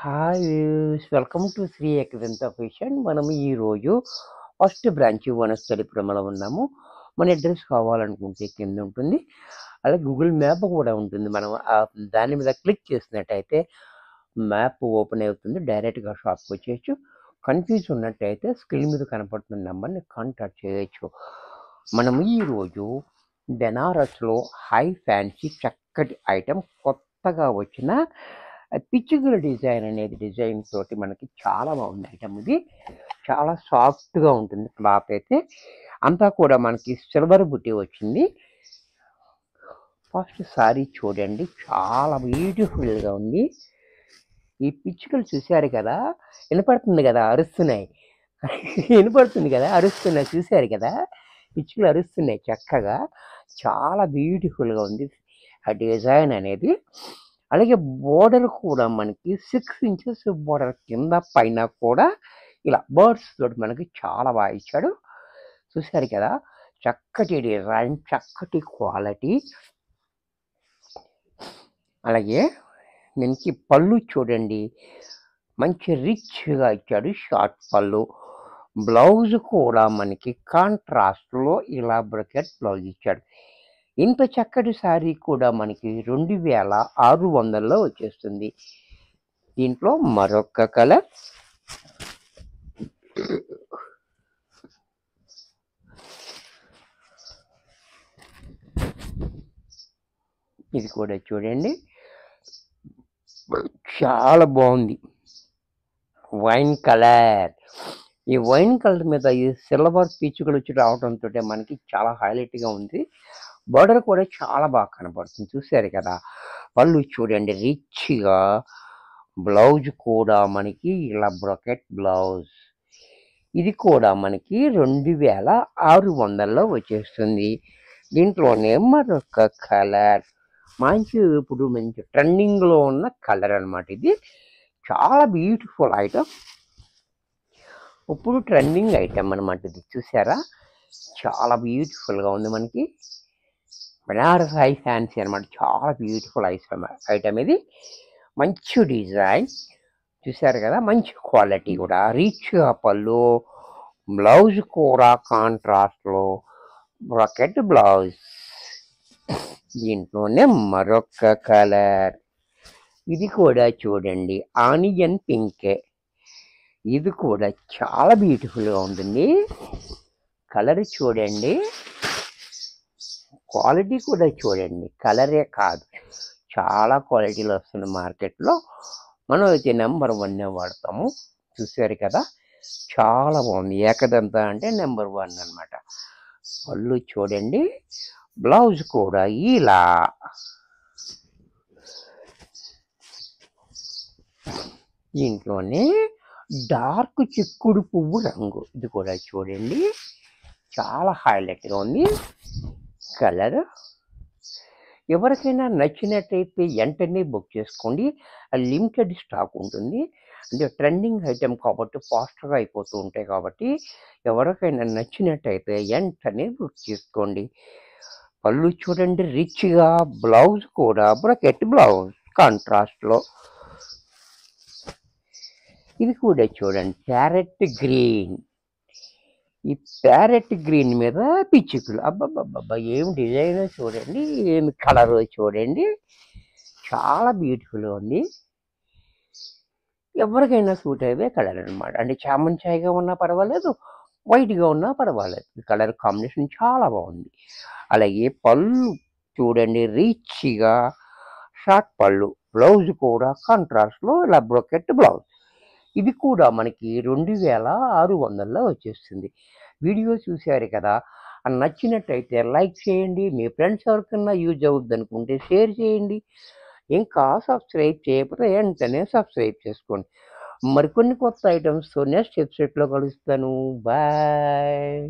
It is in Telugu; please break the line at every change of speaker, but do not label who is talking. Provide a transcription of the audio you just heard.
హాయ్ వెల్కమ్ టు శ్రీ ఎక్వింత ఫ్యాషన్. మనం ఈరోజు ఫస్ట్ బ్రాంచ్ వనస్థలిపురంలో ఉన్నాము. మన అడ్రస్ కావాలనుకుంటే కింద ఉంటుంది, అలాగే గూగుల్ మ్యాప్ కూడా ఉంటుంది. మనం దాని మీద క్లిక్ చేసినట్టయితే మ్యాప్ ఓపెన్ అవుతుంది, డైరెక్ట్గా షాప్కి వచ్చేయచ్చు. కన్ఫ్యూజ్ ఉన్నట్టయితే స్క్రీన్ మీద కనపడుతున్న నెంబర్ని కాంటాక్ట్ చేయొచ్చు. మనం ఈరోజు బెనారస్లో హై ఫ్యాన్సీ చక్కటి ఐటెం కొత్తగా వచ్చిన పిచ్చుగుల డిజైన్ అనేది డిజైన్ తోటి మనకి చాలా బాగుంది ఐటమ్. ఇది చాలా సాఫ్ట్గా ఉంటుంది క్లాత్ అయితే. అంతా కూడా మనకి సిల్వర్ బుట్టి వచ్చింది. ఫస్ట్ సారీ చూడండి, చాలా బ్యూటిఫుల్గా ఉంది. ఈ పిచ్చుకలు చూశారు కదా, వినపడుతుంది కదా అరుస్తున్నాయి. వినపడుతుంది కదా అరుస్తున్నాయి, చూశారు కదా పిచ్చుకలు అరుస్తున్నాయి చక్కగా. చాలా బ్యూటిఫుల్గా ఉంది ఆ డిజైన్ అనేది. అలాగే బోర్డర్ కూడా మనకి 6 ఇంచెస్ బోర్డర్ కింద పైన కూడా ఇలా బర్డ్స్ తోటి మనకి చాలా బాగా ఇచ్చాడు. చూశారు కదా, చక్కటి డిజైన్, చక్కటి క్వాలిటీ. అలాగే దీనికి పళ్ళు చూడండి, మంచి రిచ్గా ఇచ్చాడు, షార్ట్ పళ్ళు. బ్లౌజ్ కూడా మనకి కాంట్రాస్ట్లో ఇలా బ్రకెట్ బ్లౌజ్ ఇచ్చాడు. ఇంత చక్కటి శారీ కూడా మనకి 2600లో వచ్చేస్తుంది. దీంట్లో మరొక కలర్, ఇది కూడా చూడండి, చాలా బాగుంది, వైన్ కలర్. ఈ వైన్ కలర్ మీద ఈ సిల్వర్ పిచ్చుకలు వచ్చి రావడంతో మనకి చాలా హైలైట్గా ఉంది. బార్డర్ కూడా చాలా బాగా కనపడుతుంది, చూశారు కదా. పళ్ళు చూడండి రిచ్గా, బ్లౌజ్ కూడా మనకి ఇలా బ్రొకెట్ బ్లౌజ్. ఇది కూడా మనకి 2600లో వచ్చేస్తుంది. దీంట్లోనే మరొక కలర్, ఇప్పుడు మంచి ట్రెండింగ్లో ఉన్న కలర్ అనమాట. ఇది చాలా బ్యూటిఫుల్ ఐటమ్, ఇప్పుడు ట్రెండింగ్ ఐటమ్ అనమాట. ఇది చూసారా, చాలా బ్యూటిఫుల్గా ఉంది. మనకి బెనారస్ హై ఫ్యాన్సీ అనమాట, చాలా బ్యూటిఫుల్ ఐటమ్ ఇది. మంచి డిజైన్ చూసారు కదా, మంచి క్వాలిటీ కూడా, రిచ్గా పళ్ళు, బ్లౌజ్ కూడా కాంట్రాస్ట్లో బ్రాకెట్ బ్లౌజ్. దీంట్లోనే మరొక కలర్, ఇది కూడా చూడండి ఆనియన్ పింక్. ఇది కూడా చాలా బ్యూటిఫుల్గా ఉంటుంది. కలర్ చూడండి, క్వాలిటీ కూడా చూడండి, కలరే కాదు చాలా క్వాలిటీలు వస్తుంది మార్కెట్లో. మనం అయితే నెంబర్ 1 వాడతాము, చూసారు కదా. చాలా బాగుంది, ఏకదంత అంటే నెంబర్ 1 అనమాట. పళ్ళు చూడండి, బ్లౌజ్ కూడా ఇలా. దీంట్లోనే డార్క్ చిక్కుడు పువ్వు రంగు, ఇది కూడా చూడండి, చాలా హైలైట్గా ఉంది కలర్. ఎవరికైనా నచ్చినట్టయితే వెంటనే బుక్ చేసుకోండి, లిమిటెడ్ స్టాక్ ఉంటుంది. అంటే ట్రెండింగ్ ఐటెం కాబట్టి ఫాస్ట్గా అయిపోతూ ఉంటాయి కాబట్టి ఎవరికైనా నచ్చినట్టయితే వెంటనే బుక్ చేసుకోండి. పళ్ళు చూడండి రిచ్గా, బ్లౌజ్ కూడా బ్రకెట్ బ్లౌజ్ కాంట్రాస్ట్లో. ఇది కూడా చూడండి ప్యారెట్ గ్రీన్, ఈ ప్యారెట్ గ్రీన్ మీద పిచ్చుకలు, అబ్బబ్బబ్బబ్బా ఏం డిజైన్ చూడండి, ఏమి కలర్ చూడండి, చాలా బ్యూటిఫుల్గా ఉంది. ఎవరికైనా సూట్ అయ్యే కలర్ అనమాట. అంటే చామన్ చాయ్గా ఉన్నా పర్వాలేదు, వైట్గా ఉన్నా పర్వాలేదు, కలర్ కాంబినేషన్ చాలా బాగుంది. అలాగే పళ్ళు చూడండి రిచ్గా, షార్ట్ పళ్ళు, బ్లౌజ్ కూడా కాంట్రాస్ట్లో ఇలా బ్రొకెట్ బ్లౌజ్. ఇది కూడా మనకి 2600లో వచ్చేస్తుంది. వీడియో చూశారు కదా, నచ్చినట్టయితే లైక్ చేయండి, మీ ఫ్రెండ్స్ ఎవరికన్నా యూజ్ అవుద్ది అనుకుంటే షేర్ చేయండి. ఇంకా సబ్స్క్రైబ్ చేయకపోతే వెంటనే సబ్స్క్రైబ్ చేసుకోండి. మరికొన్ని కొత్త ఐటమ్స్తో నెక్స్ట్ ఎపిసోడ్లో కలుస్తాను. బాయ్.